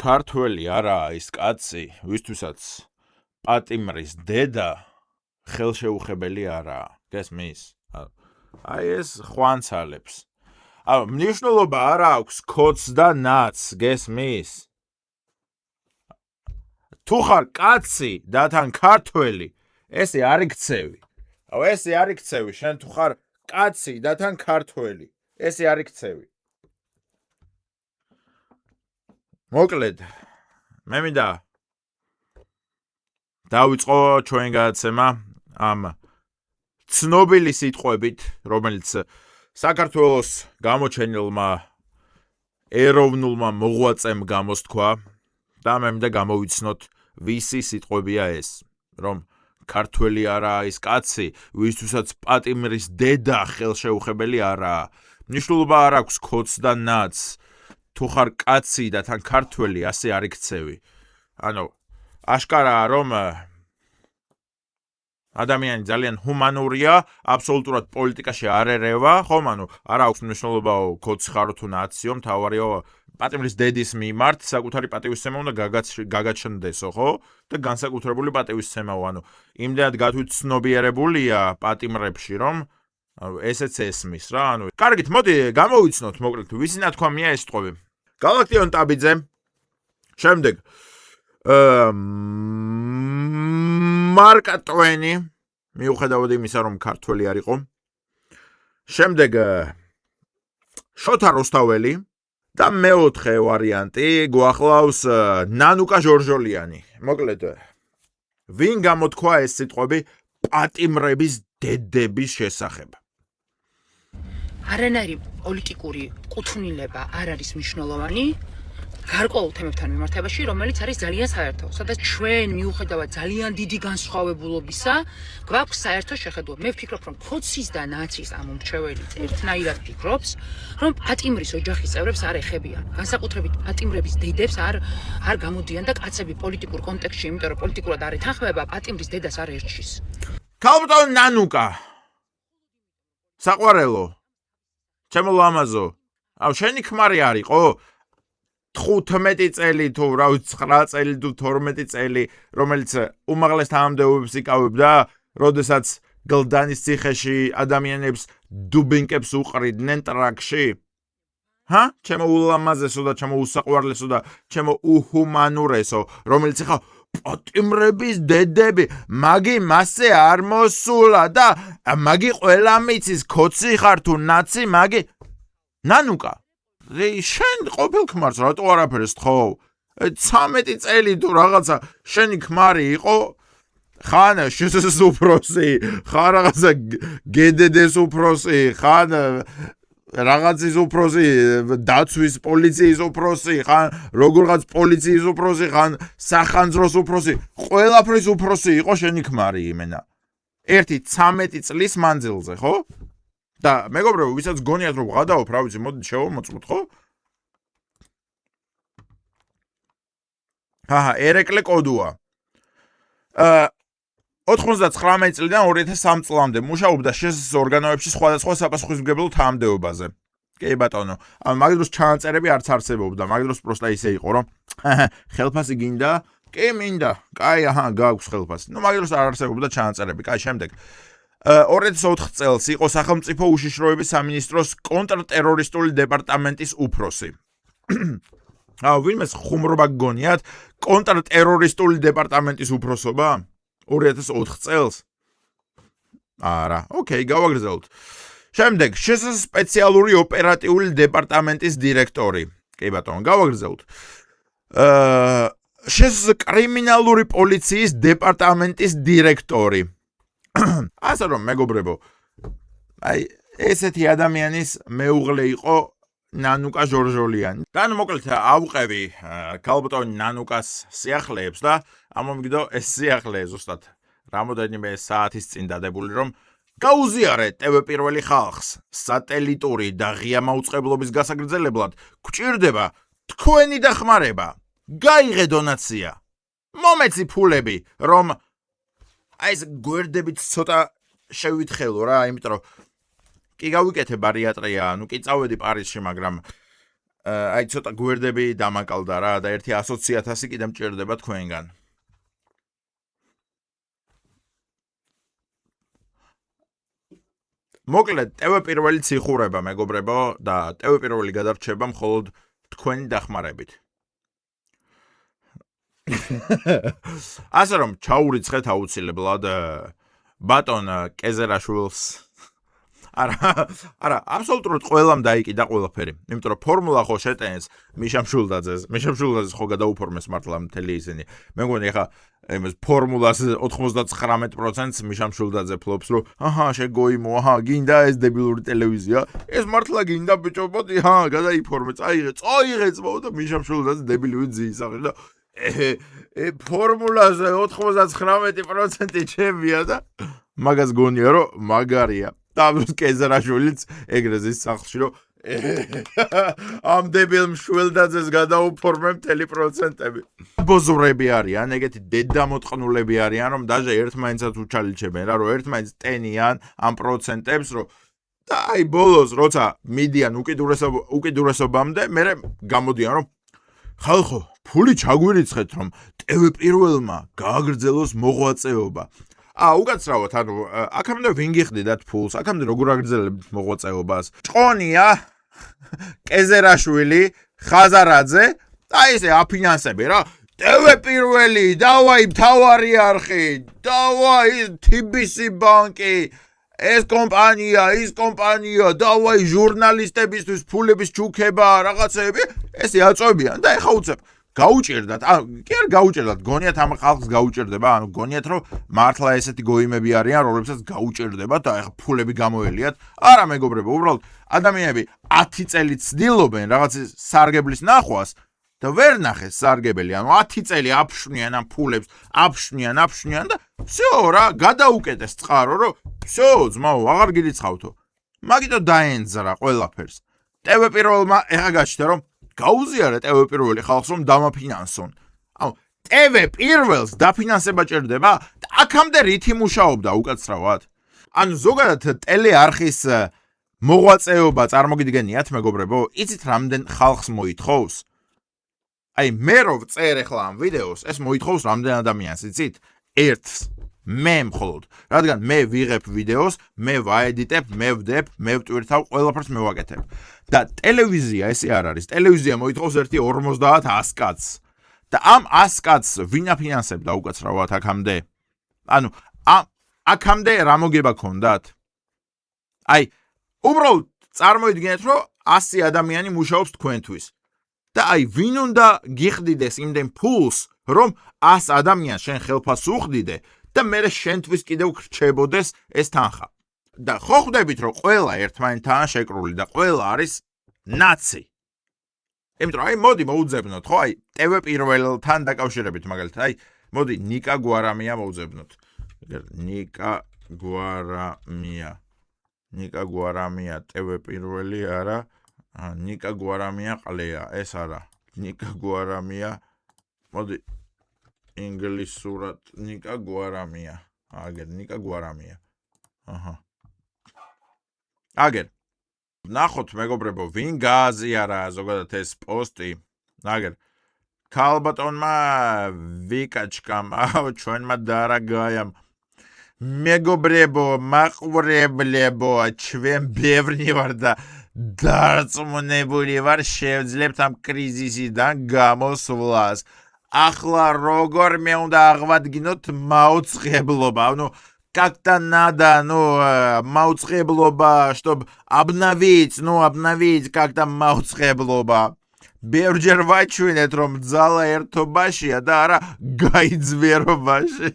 ქართველი არაა ის კაცი, ვისთვისაც პატიმრის დედა ხელშეუხებელი არაა. გესმის? აი ეს ხვანცალებს. მნიშვნელობა არ აქვს ქოც და ნაც, გესმის? თუ ხარ კაცი და თან ქართველი, ესე არ იქცევი. ესე არ იქცევი, შენ თუ ხარ კაცი და თან ქართველი, ესე არ იქცევი. მოკლედ, მე მინდა დავიწყო ჩვენ გადაცემა ამ ცნობილი სიტყვებით, რომელიც საქართველოს გამოჩენილმა ეროვნულმა მოღვაწემ გამოსთქვა და მე მინდა გამოვიცნოთ ვისი სიტყვებია ეს, რომ ქართველი არაა ის კაცი, ვისთვისაც პატიმრის დედა ხელშეუხებელი არაა. მნიშვნელობა არ აქვს ქოც და ნაც. თუ ხარ კაცი და თან ქართველი, ასე არ იქცევი. ანუ აშკარაა, რომ ადამიანი ძალიან ჰუმანურია, აბსოლუტურად პოლიტიკაში არ ერევა, ხომ? ანუ არ აქვს მნიშვნელობა ქოც ხარო თუ ნაციო, მთავარია პატიმრის დედის მიმართ საკუთარი პატივისცემა უნდა გაგაჩნდესო, ხო? და განსაკუთრებული პატივისცემაო, ანუ იმდენად გათვითცნობიერებულია პატიმრებში, რომ ესეც ესმის რა, ანუ კარგით, მოდი გამოვიცნოთ მოკლედ ვისი ნათქვამია ეს სიტყვები. გალაქტიონ ტაბიძე, შემდეგ მარკ ტვენი, მიუხედავად იმისა, რომ ქართველი არ იყო. შემდეგ შოთა რუსთაველი და მეოთხე ვარიანტი გვახლავს ნანუკა ჟორჟოლიანი. მოკლედ, ვინ გამოთქვა ეს სიტყვები პატიმრების დედების შესახებ? არანაირი პოლიტიკური კუთვნილება არ არის მნიშვნელოვანი გარკვეულ თემებთან მიმართებაში, რომელიც არის ძალიან საერთო, სადაც ჩვენ მიუხედავად ძალიან დიდი განსხვავებულობისა, გვაქვს საერთო შეხედულება. მე ვფიქრობ, რომ ქოცის და ნაცის ამ მომრჩეველი ერთნაირად ფიქრობს, რომ პატიმრის ოჯახის წევრებს არ ეხებიან. განსაკუთრებით პატიმრების დედებს არ გამოდიან და კაცები პოლიტიკურ კონტექსტში, იმიტომ რომ პოლიტიკურად არ ეთანხმება, პატიმრის დედას არ ერჩის. ქალბატონ ნანუკა. საყვარელო. ჩემო ლამაზო. შენი ქმარი არისო? 15 წელი თუ რა ვიცი 9 წელი თუ 12 წელი, რომელიც უმაღლეს თანამდებობებს იკავებდა, როდესაც გლდანის ციხეში ადამიანებს დუბინკებს უყრიდნენ ტრაქში? ჩემო ულამაზესო და ჩემო უსაყვარლესო და ჩემო უჰუმანურესო, რომელიც ხა პატიმრების დედები, მაგი მასე არ მოსულა და მაგი ყველა მიცის, ქოცი ხარ თუ ნაცი, მაგი ნანუკა. შენ ყოფილ ქმარს რატო არაფერს თხოვ? 13 წელი თუ რაღაცა შენი ქმარი იყო, ხან შსს უფროსი, ხან რაღაცა გედედეს უფროსი, ხან რაღაცის უფროსი, დაცვის პოლიციის უფროსი, ხან როგორღაც პოლიციის უფროსი, ხან სახანძროს უფროსი, ყველაფრის უფროსი იყო შენი ქმარი იმენა. ერთი 13 წლის მანძილზე, ხო? და მეგობრებო, ვისაც გონიათ რომ ვღადაობ, რა ვიცი, მოდი შევამოწმოთ, ხო? ერეკლე კოდუა. 99 წლიდან 2003 წლამდე მუშაობდა შსს ორგანოებში სხვადასხვა საპასუხისმგებლო თანამდებობაზე. კი ბატონო, მაგ დროს ჩანაწერები არც არსებობდა, მაგ დროს პროსტა ისე იყო, რომ ხელფასი გინდა? კი მინდა. კაი, გაქვს ხელფასი. მაგ დროს არ არსებობდა ჩანაწერები. კაი, შემდეგ 2004 წელს იყო სახელმწიფო უშიშროების სამინისტროს კონტრტერორისტული დეპარტამენტის უფროსი. ვინმეს ხუმრობა გგონიათ კონტრტერორისტული დეპარტამენტის უფროსობა? 2004 წელს? არა, ოკეი, გავაგრძელოთ. შემდეგ, შსს სპეციალური ოპერატიული დეპარტამენტის დირექტორი. კი ბატონო, გავაგრძელოთ. შსს კრიმინალური პოლიციის დეპარტამენტის დირექტორი. ასე რომ მეგობრებო, აი ესეთი ადამიანის მეუღლე იყო ნანუკა ჟორჟოლიანი. და მოკლედ ავყევი ქალბატონ ნანუკას სიახლეებს და ამომიგდო ეს სიახლე ზუსტად რამოდენიმე საათის წინ დადებული, რომ გაუზიარე TV პირველი ხალხს სატელიტური და ღია მაუწყებლობის გასაგრძელებლად გვჭირდება თქვენი დახმარება. გაიღე დონაცია. მომეცი ფულები, რომ აი ეს გვერდებით ცოტა შევითხელო რა, იმიტომ რომ კი გავიკეთე ბარიატრია, კი წავედი პარიზში, მაგრამ აი ცოტა გვერდები დამაკალდა რა და ერთი 120,000 კიდე მჭირდება თქვენგან. მოკლედ, ტევ პირველი ციხურება, მეგობრებო, და ტევ პირველი გადარჩება მხოლოდ თქვენი დახმარებით. ასე რომ ჩაურიცხეთ აუცილებლად ბატონ კეზერაშვილს. არა, აბსოლუტურად ყველამ დაიკიდა ყველაფერი. იმიტომ რომ ფორმულა ხო შეტენს მიშამ შულდაძეს ხო გადაუფორმეს მართლა მთელი ისინი. მე მგონი ახლა იმას ფორმულას 99% მიშამ შულდაძე ფლობს, რომ შეგოიმო, გინდა ეს დებილური ტელევიზია, ეს მართლა გინდა ბიჭო, მოდი, გადაიფორმე, წაიღეც და მიშამ შულდაძე დებილივი ძიისახე და ფორმულაზე 99% ჩემია და მაგას გონია რომ მაგარია. და კეზერაშვილიც ეგრეზის სახლში რომ ამ დებილ მშველდაძეს გადაუფორმე მთელი პროცენტები. ბოზურები არიან, ეგეთი დედამოტყნულები არიან, რომ დაჟე ერთმანეთსაც უჩალიჩებენ რა, რომ ერთმანეთს ტენიან ამ პროცენტებს, რომ და აი ბოლოს როცა მიდიან უკიდურესობამდე, მე გამოდიან რომ ხალხო, ფული ჩაგვირიცხეთ, რომ ტევ პირველმა გააგრძელოს მოღვაწეობა. უკაცრავად, ანუ აქამდე ვინ გიხდიდათ ფულს, აქამდე როგორ აგრძელებთ მოღვაწეობას? ჭყონია, კეზერაშვილი, ხაზარაძე, და ესე აფინანსები რა. ტევ პირველი, დავაი მთავარი არხი, დავაი TBC ბანკი, ეს კომპანია, ის კომპანია, დავაი ჟურნალისტებისთვის ფულების ჩუქება, რაღაცეები, ესე აწვევიან და ეხა უცებ გაუჭირდათ, კი არ გაუჭირდათ, გონიათ ამ ხალხს გაუჭირდება, ანუ გონიათ რომ მართლა ესეთი გოიმები არიან, რომლებსაც გაუჭირდება და ეხა ფულები გამოელიათ. არა მეგობრებო, უბრალოდ ადამიანები 10 წელი ცდილობენ რაღაც სარგებლის ნახვას და ვერ ნახეს სარგებელი, ანუ 10 წელი აფშვნიან ამ ფულებს, აფშვნიან და всё რა, გადაუკეტეს წყარო, რომ всё, ძმაო, აღარ გირიცხავთო. მაგიტო დაენძრა ყველაფერს. ტევ პირველმა ეხა გაჩნდა რომ გაუზიარა ტევ პირველი ხალხს რომ დამაფინანსონ. ანუ ტევ პირველს დაფინანსება ჭირდება და აქამდე რითი მუშაობდა უკაცრავად. ანუ ზოგადად ტელეარხის მოღვაწეობა წარმოგიდგენიათ მეგობრებო, იცით რამდენ ხალხს მოითხოვს? აი მე რო ვწერ ახლა ამ ვიდეოს, ეს მოითხოვს რამდენ ადამიანს, იცით? ერთს. მე მხოლოდ, რადგან მე ვიღებ ვიდეოს, მე ვაედიტებ, მე ვდებ, მე ვტვირთავ, ყველაფერს მე ვაკეთებ. და ტელევიზია ესე არ არის. ტელევიზია მოითხოვს ერთი 50-100 კაცს. და ამ 100 კაცს ვინ აფინანსებდა უკაცრავად აქამდე? ანუ აქამდე რა მოგება ქონდათ? აი, უბრალოდ წარმოიდგინეთ, რომ 100 ადამიანი მუშაობს თქვენთვის. და აი, ვინ უნდა გიხდიდეს იმდენ ფულს, რომ 100 ადამიანს შენ ხელფასს უხდიდე და მე შენთვის კიდევ გრჩებოდეს ეს თანხა. და ხო ხვდებით, რომ ყველა ერთმანეთთან შეკრული და ყველა არის ნაცი. იმიტომ რომ აი მოდი მოუძებნოთ, ხო? აი ტევ პირველთან დაკავშირებით მაგალითად, აი მოდი ნიკა გვარამია მოუძებნოთ. ნიკა გვარამია ტევ პირველი არა, ნიკა გვარამია ყლეა, ეს არა. ნიკა გვარამია მოდი ინგლისურად ნიკა გვარამია. აგერ ნიკა გვარამია. აგერ ნახოთ მეგობრებო, ვინ გააზიარა ზოგადად ეს პოსტი. აგერ ქალბატონმა ვიკაჩკამ, ჩვენმა დარაგაიამ მეგობრებო, მაყურებლებო, ჩვენ ბევრი ვარ და დარწმუნებული ვარ, შევძლებთ ამ კრიზისიდან გამოსვლას. ახლა როგორ მე უნდა აღვადგინოთ მაუწყებლობა, ну как-то надо, მაუწყებლობა, чтобы обновить, как-то მაუწყებლობა. ბევრჯერ ვაჩვენეთ, რომ ძალა ერთობაშია და არა გაიძვერობაში.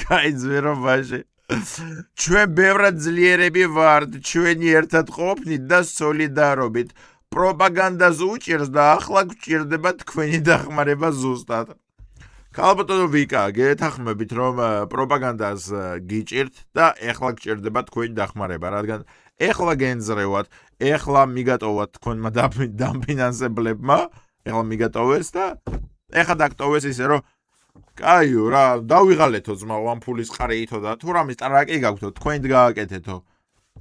გაიძვერობაში. ჩვენ ბევრად ძლიერები ვართ, ჩვენი ერთად ყოფნით და სოლიდარობით. პროპაგანდას უჭირს და ახლა გვჭირდება თქვენი დახმარება ზუსტად. ქალბატონო ვიკა, გეთახმებით, რომ პროპაგანდას გიჭირთ და ახლა გჭირდება თქვენი დახმარება, რადგან ახლა გენძრევათ, ახლა მიგატოვათ თქვენმა დამფინანსებლებმა, ახლა მიგატოვეს და ახლა დაგტოვეს ისე, რომ კაიო რა, დავიღალეთო ძმაო ამ ფულის ყარიითო და თუ რამის ტრაკი გაგვთო, თქვენ გააკეთეთო.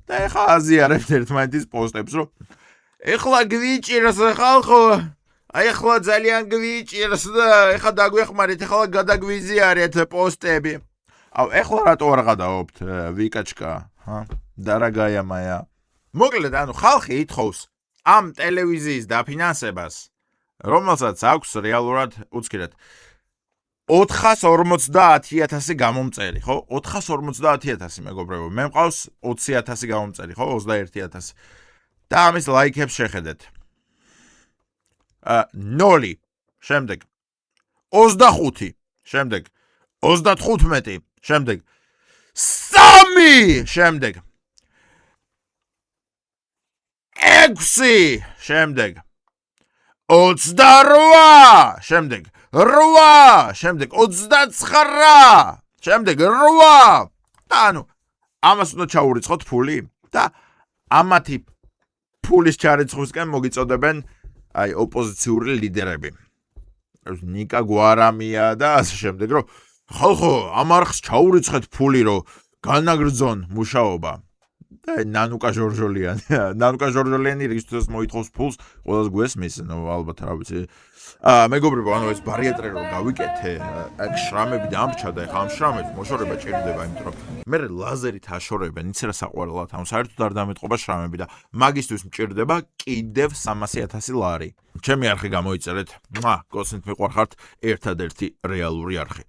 და ახლა აზიარებთ ერთმანეთის პოსტებს, რომ ეხლა გვიჭირს ხალხო აი ახლა ძალიან გვიჭირს და ეხლა დაგვეხმარით ახლა გადაგვიზიარეთ პოსტები აუ ეხლა რატო არ გადაობთ ვიკაჩკა დარაგაია მაია მოკლედ ანუ ხალხი ითხოვს ამ ტელევიზიის დაფინანსებას რომელსაც აქვს რეალურად უცქირად 450,000 გამომწერი ხო 450,000 მეგობრებო მე მყავს 20,000 გამომწერი ხო 21,000 და ამის ლაიქებს შეხედეთ 0 შემდეგ 25 შემდეგ 35 შემდეგ 3 შემდეგ 6 შემდეგ 28 შემდეგ 8 შემდეგ 29 შემდეგ 8 და ანუ ამას უნდა ჩაურიცხოთ ფული და ამათი ფულის ჩარიცხვისკენ მოგიწოდებენ აი ოპოზიციური ლიდერები ნიკა გვარამია და ასე შემდეგ რომ ხალხო ამ არხს ჩაურიცხეთ ფული რომ განაგრძონ მუშაობა და ნანუკა ჟორჟოლიანი რისთვის მოითხოვს ფულს ყველას გვესმის ნუ ალბათ რა ვიცი მეგობრებო ანუ ეს ბარიატრე რომ გავიკეთე აქ შრამები დამრჩა და ეხლა ამ შრამებს მოშორება ჭირდება იმიტომ რომ მე ლაზერით აშორებენ იცი რა საყვარელად ამ საერთოდ არ დამეთყობა შრამები და მაგისტვის მჭირდება კიდევ 300,000 ლარი ჩემი არხი გამოიწერეთ გოსინთ მიყვარხართ ერთადერთი რეალური არხი